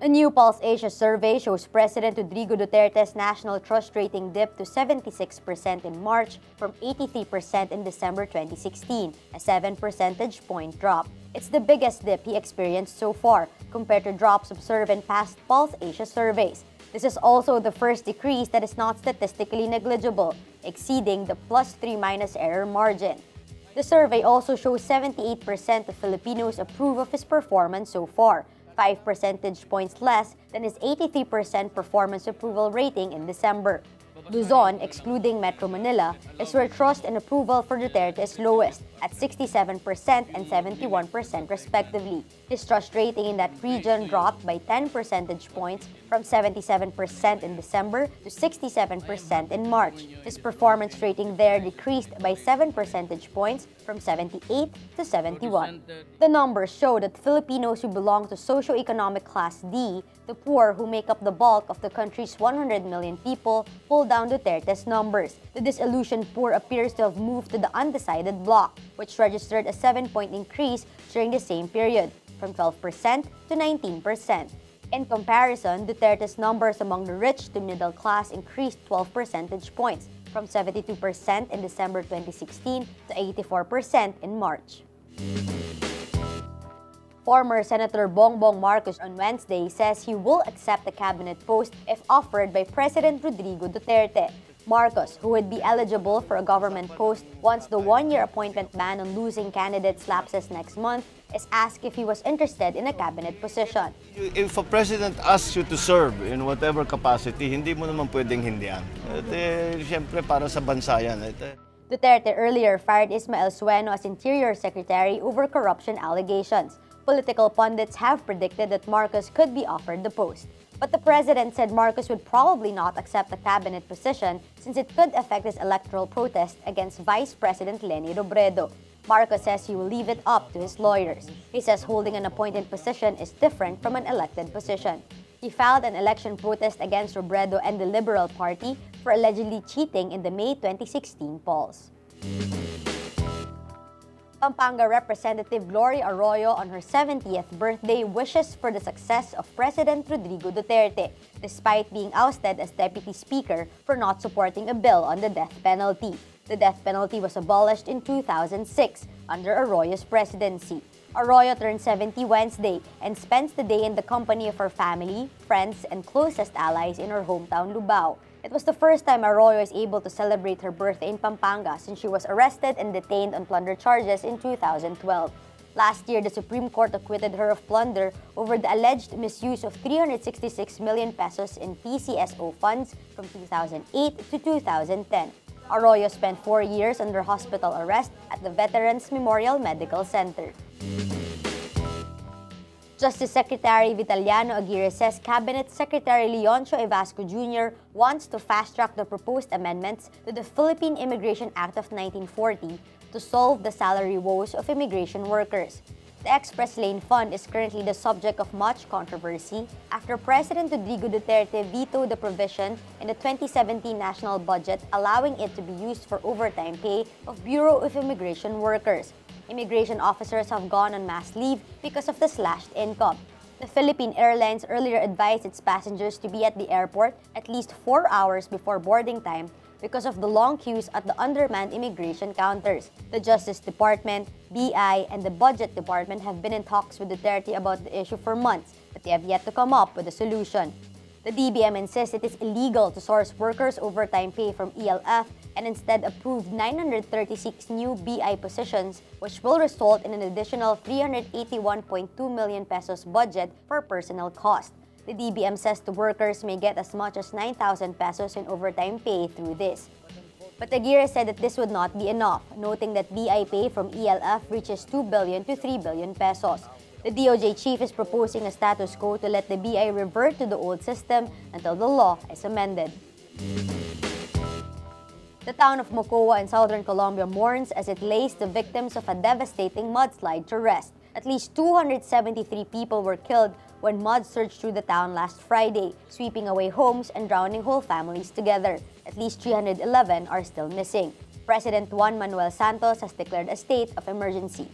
A new Pulse Asia survey shows President Rodrigo Duterte's national trust rating dipped to 76% in March from 83% in December 2016, a 7 percentage point drop. It's the biggest dip he experienced so far, compared to drops observed in past Pulse Asia surveys. This is also the first decrease that is not statistically negligible, exceeding the +3- error margin. The survey also shows 78% of Filipinos approve of his performance so far, 5 percentage points less than his 83% performance approval rating in December. Luzon, excluding Metro Manila, is where trust and approval for Duterte is lowest, at 67% and 71% respectively. His trust rating in that region dropped by 10 percentage points from 77% in December to 67% in March. His performance rating there decreased by 7 percentage points from 78 to 71. The numbers show that Filipinos who belong to socioeconomic class D, the poor who make up the bulk of the country's 100 million people, pull down Duterte's numbers. The disillusioned poor appears to have moved to the undecided bloc, which registered a 7-point increase during the same period, from 12% to 19%. In comparison, Duterte's numbers among the rich to middle class increased 12 percentage points, from 72% in December 2016 to 84% in March. Former Senator Bongbong Marcos on Wednesday says he will accept a cabinet post if offered by President Rodrigo Duterte. Marcos, who would be eligible for a government post once the one-year appointment ban on losing candidates lapses next month, is asked if he was interested in a cabinet position. If a president asks you to serve in whatever capacity, hindi mo naman pwedeng hindihan. Siyempre para sa bansa yan. Duterte earlier fired Ismael Sueno as Interior Secretary over corruption allegations. Political pundits have predicted that Marcos could be offered the post. But the president said Marcos would probably not accept a cabinet position since it could affect his electoral protest against Vice President Leni Robredo. Marcos says he will leave it up to his lawyers. He says holding an appointed position is different from an elected position. He filed an election protest against Robredo and the Liberal Party for allegedly cheating in the May 2016 polls. Pampanga Representative Gloria Arroyo on her 70th birthday wishes for the success of President Rodrigo Duterte, despite being ousted as Deputy Speaker for not supporting a bill on the death penalty. The death penalty was abolished in 2006 under Arroyo's presidency. Arroyo turned 70 Wednesday and spends the day in the company of her family, friends, and closest allies in her hometown Lubao. It was the first time Arroyo is able to celebrate her birthday in Pampanga since she was arrested and detained on plunder charges in 2012. Last year, the Supreme Court acquitted her of plunder over the alleged misuse of 366 million pesos in PCSO funds from 2008 to 2010. Arroyo spent 4 years under hospital arrest at the Veterans Memorial Medical Center. Justice Secretary Vitaliano Aguirre says Cabinet Secretary Leoncio Evasco Jr. wants to fast-track the proposed amendments to the Philippine Immigration Act of 1940 to solve the salary woes of immigration workers. The Express Lane Fund is currently the subject of much controversy after President Rodrigo Duterte vetoed the provision in the 2017 national budget allowing it to be used for overtime pay of Bureau of Immigration workers. Immigration officers have gone on mass leave because of the slashed income. The Philippine Airlines earlier advised its passengers to be at the airport at least 4 hours before boarding time because of the long queues at the undermanned immigration counters. The Justice Department, BI, and the Budget Department have been in talks with Duterte about the issue for months, but they have yet to come up with a solution. The DBM insists it is illegal to source workers' overtime pay from ELF and instead approved 936 new BI positions, which will result in an additional 381.2 million pesos budget for personnel cost. The DBM says the workers may get as much as 9,000 pesos in overtime pay through this. But Aguirre said that this would not be enough, noting that BI pay from ELF reaches 2 billion to 3 billion pesos. The DOJ chief is proposing a status quo to let the BI revert to the old system until the law is amended. The town of Mocoa in Southern Colombia mourns as it lays the victims of a devastating mudslide to rest. At least 273 people were killed when mud surged through the town last Friday, sweeping away homes and drowning whole families together. At least 311 are still missing. President Juan Manuel Santos has declared a state of emergency.